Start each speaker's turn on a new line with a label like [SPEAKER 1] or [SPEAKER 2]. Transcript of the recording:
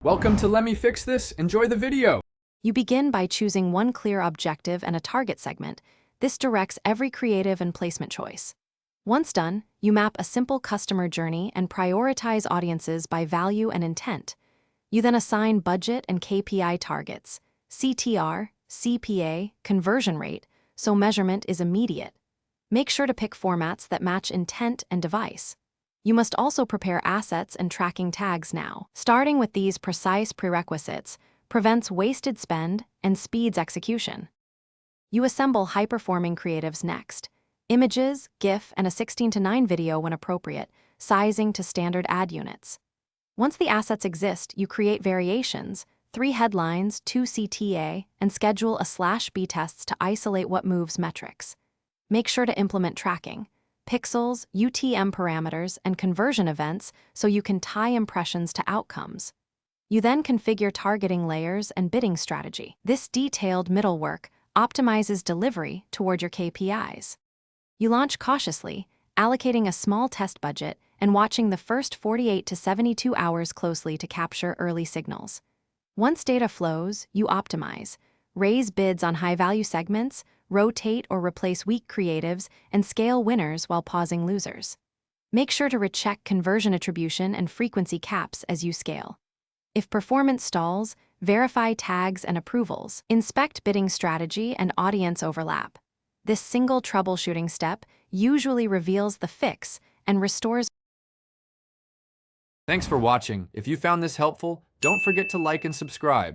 [SPEAKER 1] Welcome to Let Me Fix This. Enjoy the video.
[SPEAKER 2] You begin by choosing one clear objective and a target segment. This directs every creative and placement choice. Once done, you map a simple customer journey and prioritize audiences by value and intent. You then assign budget and KPI targets, CTR, CPA, conversion rate, so measurement is immediate. Make sure to pick formats that match intent and device. You must also prepare assets and tracking tags now. Starting with these precise prerequisites prevents wasted spend and speeds execution. You assemble high-performing creatives next. Images, GIF, and a 16:9 video when appropriate, sizing to standard ad units. Once the assets exist, you create variations, 3 headlines, 2 CTA, and schedule a /B tests to isolate what moves metrics. Make sure to implement tracking, pixels, UTM parameters, and conversion events so you can tie impressions to outcomes. You then configure targeting layers and bidding strategy. This detailed middle work optimizes delivery toward your KPIs. You launch cautiously, allocating a small test budget and watching the first 48 to 72 hours closely to capture early signals. Once data flows, you optimize, raise bids on high-value segments, rotate or replace weak creatives, and scale winners while pausing losers. Make sure to recheck conversion attribution and frequency caps as you scale. If performance stalls, verify tags and approvals. Inspect bidding strategy and audience overlap. This single troubleshooting step usually reveals the fix and restores.
[SPEAKER 1] Thanks for watching. If you found this helpful, don't forget to like and subscribe.